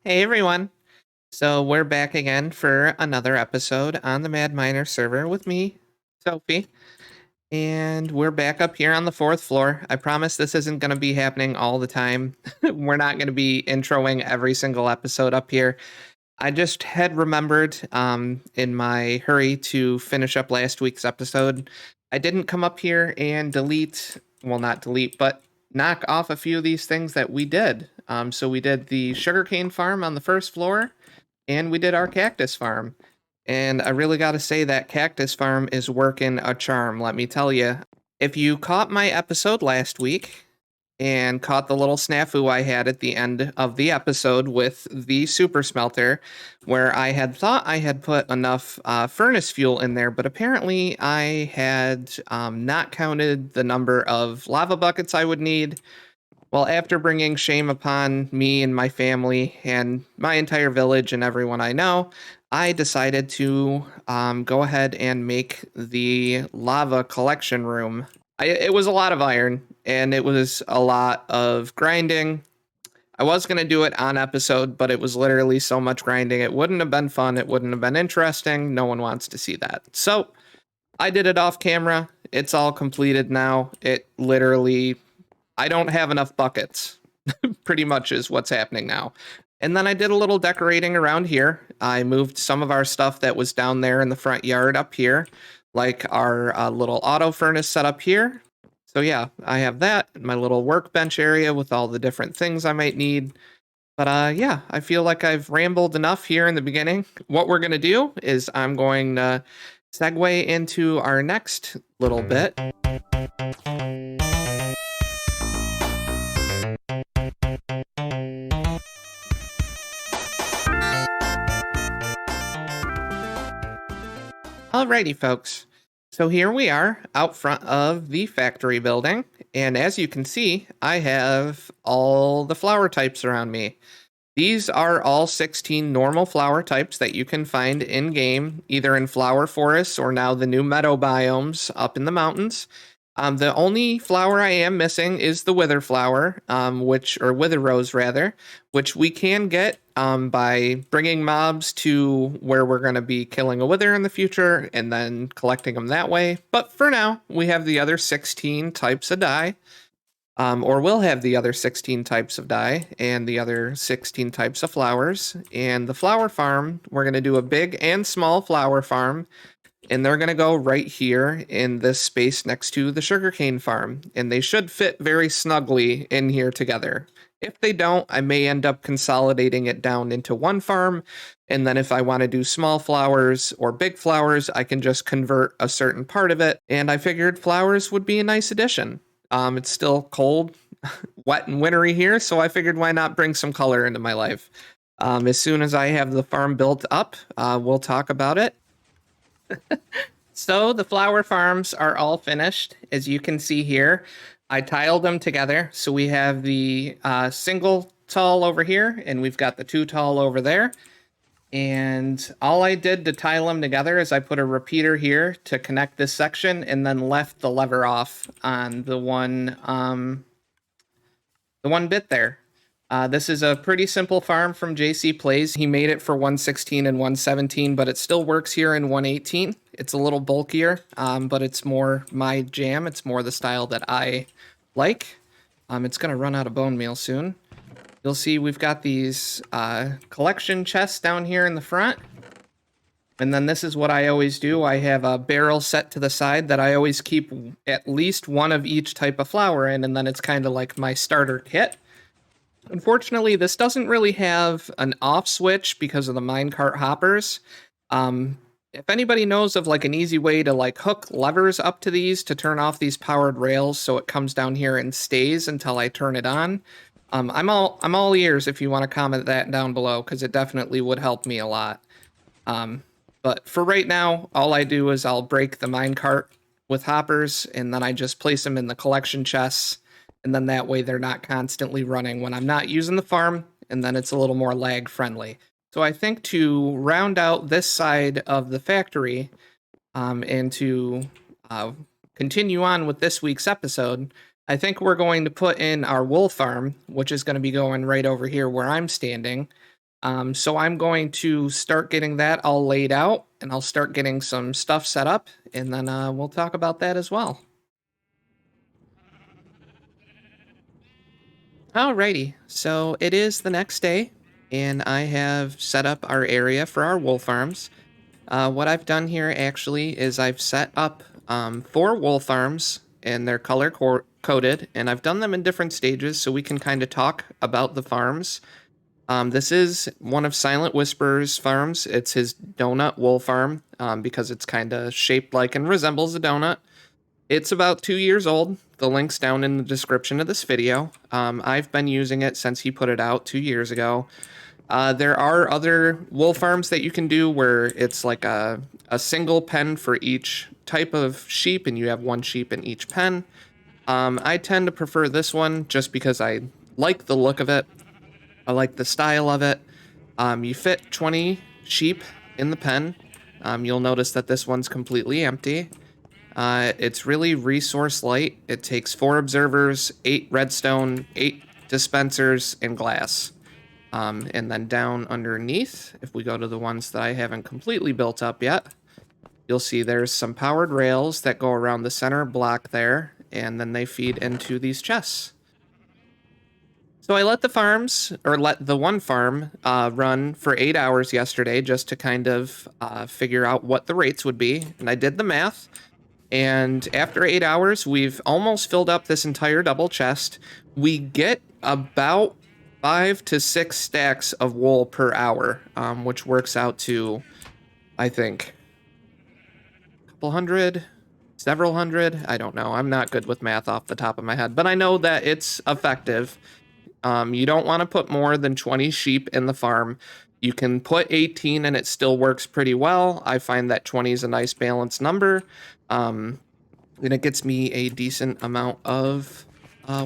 Hey everyone. So we're back again for another episode on the MadMiners server with me, Sophie. And we're back up here on the fourth floor. I promise this isn't going to be happening all the time. We're not going to be introing every single episode up here. I just had remembered in my hurry to finish up last week's episode, I didn't come up here and not delete, but knock off a few of these things that we did. So we did the sugarcane farm on the first floor, and we did our cactus farm. And I really got to say that cactus farm is working a charm, let me tell you. If you caught my episode last week, and caught the little snafu I had at the end of the episode with the super smelter, where I had thought I had put enough furnace fuel in there, but apparently I had not counted the number of lava buckets I would need. Well, after bringing shame upon me and my family and my entire village and everyone I know, I decided to go ahead and make the lava collection room. It was a lot of iron, and it was a lot of grinding. I was going to do it on episode, but it was literally so much grinding. It wouldn't have been fun. It wouldn't have been interesting. No one wants to see that. So I did it off camera. It's all completed now. I don't have enough buckets, pretty much is what's happening now. And then I did a little decorating around here. I moved some of our stuff that was down there in the front yard up here, like our little auto furnace set up here. So yeah, I have that, my little workbench area with all the different things I might need. But yeah, I feel like I've rambled enough here in the beginning. What we're going to do is I'm going to segue into our next little bit. Alrighty, folks. So here we are out front of the factory building, and as you can see, I have all the flower types around me. These are all 16 normal flower types that you can find in-game, either in flower forests or now the new meadow biomes up in the mountains. The only flower I am missing is the wither flower, or wither rose rather, which we can get by bringing mobs to where we're going to be killing a wither in the future and then collecting them that way. But for now, we have the other 16 types of dye, or we'll have the other 16 types of dye and the other 16 types of flowers. And the flower farm, we're going to do a big and small flower farm. And they're going to go right here in this space next to the sugarcane farm. And they should fit very snugly in here together. If they don't, I may end up consolidating it down into one farm. And then if I want to do small flowers or big flowers, I can just convert a certain part of it. And I figured flowers would be a nice addition. It's still cold, wet, and wintry here. So I figured why not bring some color into my life. As soon as I have the farm built up, we'll talk about it. So the flower farms are all finished. As you can see here, I tiled them together. So we have the single tall over here, and we've got the two tall over there. And all I did to tile them together is I put a repeater here to connect this section and then left the lever off on the one bit there. This is a pretty simple farm from JC Plays. He made it for 116 and 117, but it still works here in 118. It's a little bulkier, but it's more my jam. It's more the style that I like. It's going to run out of bone meal soon. You'll see we've got these collection chests down here in the front. And then this is what I always do. I have a barrel set to the side that I always keep at least one of each type of flower in, and then it's kind of like my starter kit. Unfortunately, this doesn't really have an off switch because of the minecart hoppers. If anybody knows of like an easy way to like hook levers up to these to turn off these powered rails so it comes down here and stays until I turn it on, I'm all ears if you want to comment that down below, because it definitely would help me a lot. But for right now, all I do is I'll break the minecart with hoppers, and then I just place them in the collection chests. And then that way they're not constantly running when I'm not using the farm, and then it's a little more lag friendly. So I think to round out this side of the factory, and to continue on with this week's episode, I think we're going to put in our wool farm, which is going to be going right over here where I'm standing. So I'm going to start getting that all laid out, and I'll start getting some stuff set up, and then we'll talk about that as well. Alrighty, so it is the next day, and I have set up our area for our wool farms. What I've done here actually is I've set up 4 wool farms, and they're color coded, and I've done them in different stages so we can kind of talk about the farms. This is one of Silent Whisper's farms. It's his donut wool farm because it's kind of shaped like and resembles a donut. It's about 2 years old. The link's down in the description of this video. I've been using it since he put it out 2 years ago. There are other wool farms that you can do where it's like a single pen for each type of sheep, and you have 1 sheep in each pen. I tend to prefer this one just because I like the look of it. I like the style of it. You fit 20 sheep in the pen. You'll notice that this one's completely empty. It's really resource light. It takes 4 observers, 8 redstone, 8 dispensers, and glass. And then down underneath, if we go to the ones that I haven't completely built up yet, you'll see there's some powered rails that go around the center block there, and then they feed into these chests. So I let the farms, or let the one farm, run for 8 hours yesterday just to kind of figure out what the rates would be. And I did the math. And after 8 hours, we've almost filled up this entire double chest. We get about 5 to 6 stacks of wool per hour, which works out to, I think, a couple hundred, several hundred. I don't know. I'm not good with math off the top of my head, but I know that it's effective. You don't want to put more than 20 sheep in the farm. You can put 18 and it still works pretty well. I find that 20 is a nice balanced number. And it gets me a decent amount of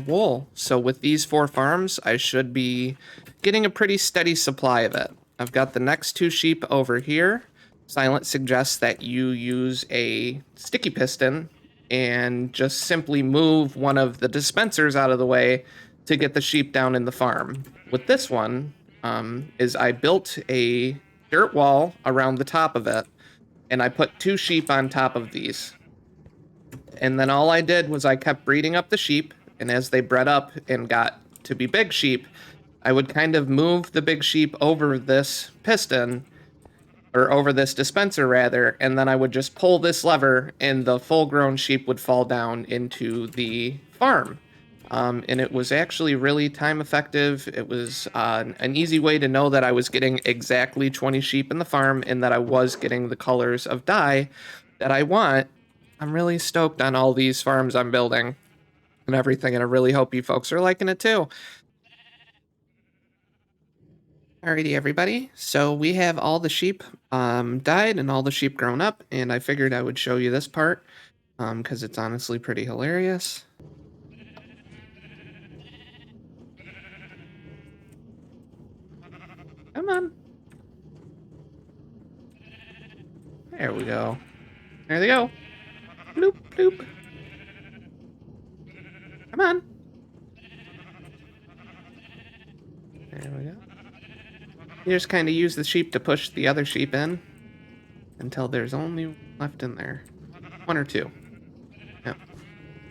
wool. So with these 4 farms, I should be getting a pretty steady supply of it. I've got the next 2 sheep over here. Silent suggests that you use a sticky piston and just simply move one of the dispensers out of the way to get the sheep down in the farm. With this one, is I built a dirt wall around the top of it, and I put 2 sheep on top of these. And then all I did was I kept breeding up the sheep, and as they bred up and got to be big sheep, I would kind of move the big sheep over this piston, or over this dispenser rather, and then I would just pull this lever and the full-grown sheep would fall down into the farm. And it was actually really time effective. It was an easy way to know that I was getting exactly 20 sheep in the farm and that I was getting the colors of dye that I want. I'm really stoked on all these farms I'm building and everything, and I really hope you folks are liking it too. Alrighty, everybody. So we have all the sheep dyed and all the sheep grown up, and I figured I would show you this part because it's honestly pretty hilarious. Come on. There we go. There they go. Bloop, bloop. Come on. There we go. You just kind of use the sheep to push the other sheep in until there's only one left in there. 1 or 2. Yep.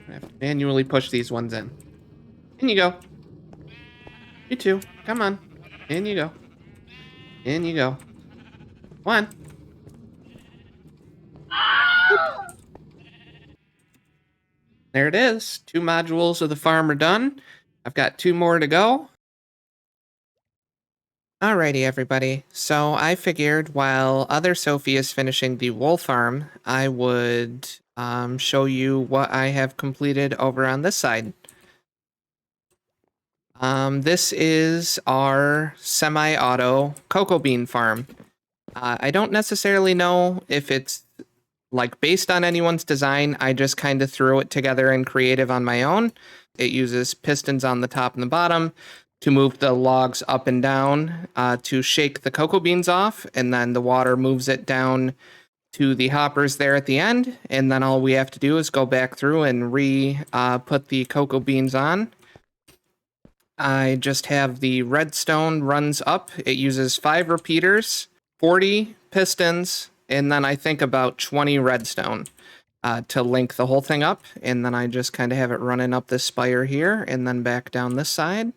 I have to manually push these ones in. In you go. You too. Come on. In you go. In you go. 1. Boop. There it is. 2 modules of the farm are done. I've got 2 more to go. Alrighty, everybody. So I figured while other Sophie is finishing the wool farm, I would show you what I have completed over on this side. This is our semi-auto cocoa bean farm. I don't necessarily know if it's like based on anyone's design. I just kind of threw it together in creative on my own. It uses pistons on the top and the bottom to move the logs up and down to shake the cocoa beans off, and then the water moves it down to the hoppers there at the end, and then all we have to do is go back through and put the cocoa beans on. I just have the redstone runs up. It uses 5 repeaters, 40 pistons, and then I think about 20 redstone to link the whole thing up. And then I just kind of have it running up this spire here and then back down this side.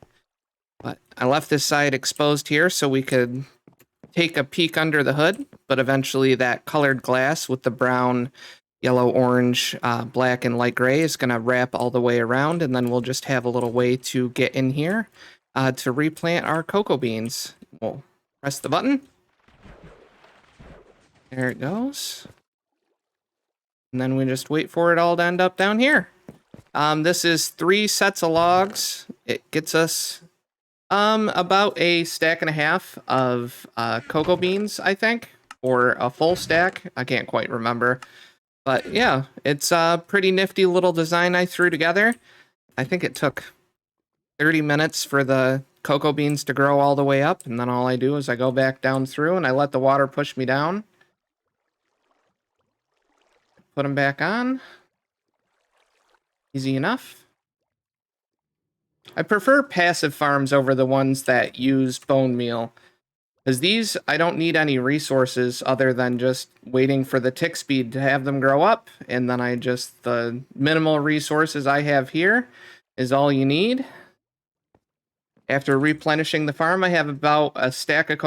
But I left this side exposed here so we could take a peek under the hood, but eventually that colored glass with the brown, yellow, orange, black, and light gray is going to wrap all the way around, and then we'll just have a little way to get in here to replant our cocoa beans. We'll press the button. There it goes. And then we just wait for it all to end up down here. This is 3 sets of logs. It gets us about a stack and a half of cocoa beans, I think, or a full stack. I can't quite remember. But yeah, it's a pretty nifty little design I threw together. I think it took 30 minutes for the cocoa beans to grow all the way up, and then all I do is I go back down through and I let the water push me down. Put them back on. Easy enough. I prefer passive farms over the ones that use bone meal, because these, I don't need any resources other than just waiting for the tick speed to have them grow up, and then the minimal resources I have here is all you need. After replenishing the farm, I have about a stack of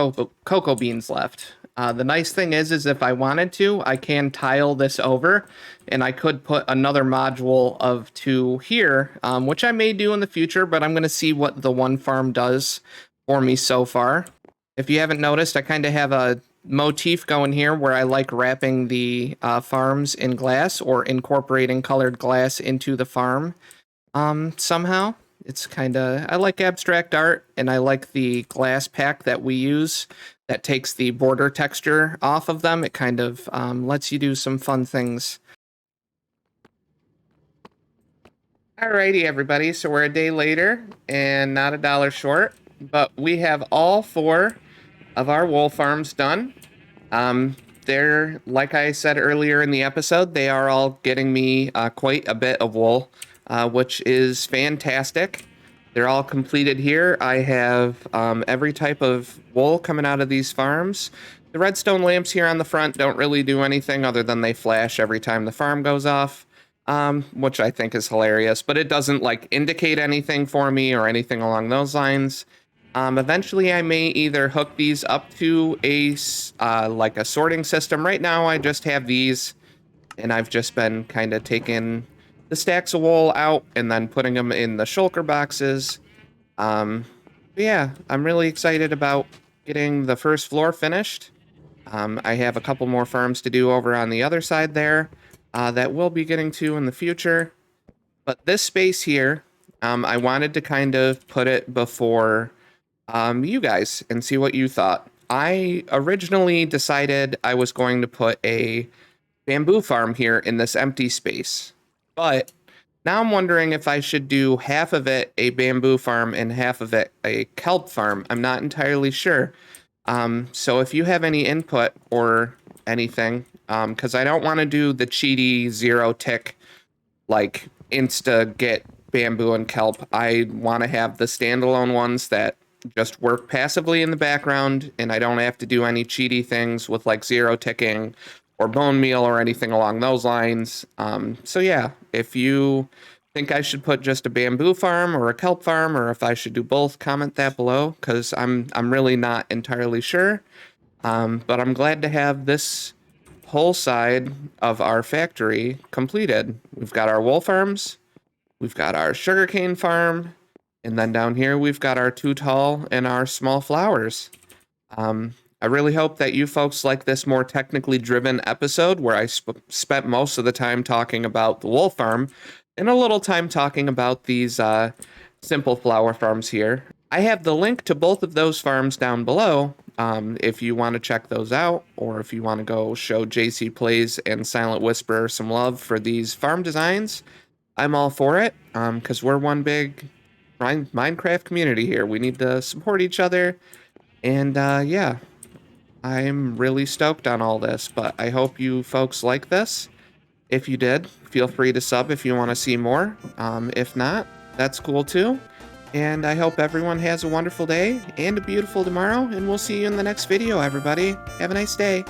cocoa beans left. The nice thing is if I wanted to, I can tile this over, and I could put another module of 2 here, which I may do in the future, but I'm going to see what the one farm does for me so far. If you haven't noticed, I kind of have a motif going here where I like wrapping the farms in glass or incorporating colored glass into the farm somehow. It's kind of, I like abstract art, and I like the glass pack that we use that takes the border texture off of them. It kind of lets you do some fun things. Alrighty, everybody, so we're a day later and not $1 short, but we have all 4 of our wool farms done. They're, like I said earlier in the episode, they are all getting me quite a bit of wool, which is fantastic. They're all completed here. I have every type of wool coming out of these farms. The redstone lamps here on the front don't really do anything other than they flash every time the farm goes off, which I think is hilarious, but it doesn't like indicate anything for me or anything along those lines. Eventually I may either hook these up to a like a sorting system. Right now I just have these, and I've just been kind of taking the stacks of wool out and then putting them in the shulker boxes. Yeah, I'm really excited about getting the first floor finished. I have a couple more farms to do over on the other side there that we'll be getting to in the future. But this space here, I wanted to kind of put it before you guys and see what you thought. I originally decided I was going to put a bamboo farm here in this empty space, but now I'm wondering if I should do half of it a bamboo farm and half of it a kelp farm. I'm not entirely sure. So if you have any input or anything, because I don't want to do the cheaty 0 tick, like insta get bamboo and kelp. I want to have the standalone ones that just work passively in the background, and I don't have to do any cheaty things with like 0 ticking or bone meal or anything along those lines. So yeah, if you think I should put just a bamboo farm or a kelp farm, or if I should do both, comment that below, because I'm really not entirely sure. But I'm glad to have this whole side of our factory completed. We've got our wool farms, we've got our sugarcane farm, and then down here we've got our 2 tall and our small flowers. I really hope that you folks like this more technically driven episode where I spent most of the time talking about the wool farm and a little time talking about these simple flower farms here. I have the link to both of those farms down below if you want to check those out, or if you want to go show JC Plays and Silent Whisper some love for these farm designs. I'm all for it, because we're one big Minecraft community here. We need to support each other, and yeah, I'm really stoked on all this, but I hope you folks like this. If you did, feel free to sub if you want to see more. If not, that's cool too. And I hope everyone has a wonderful day and a beautiful tomorrow, and we'll see you in the next video, everybody. Have a nice day.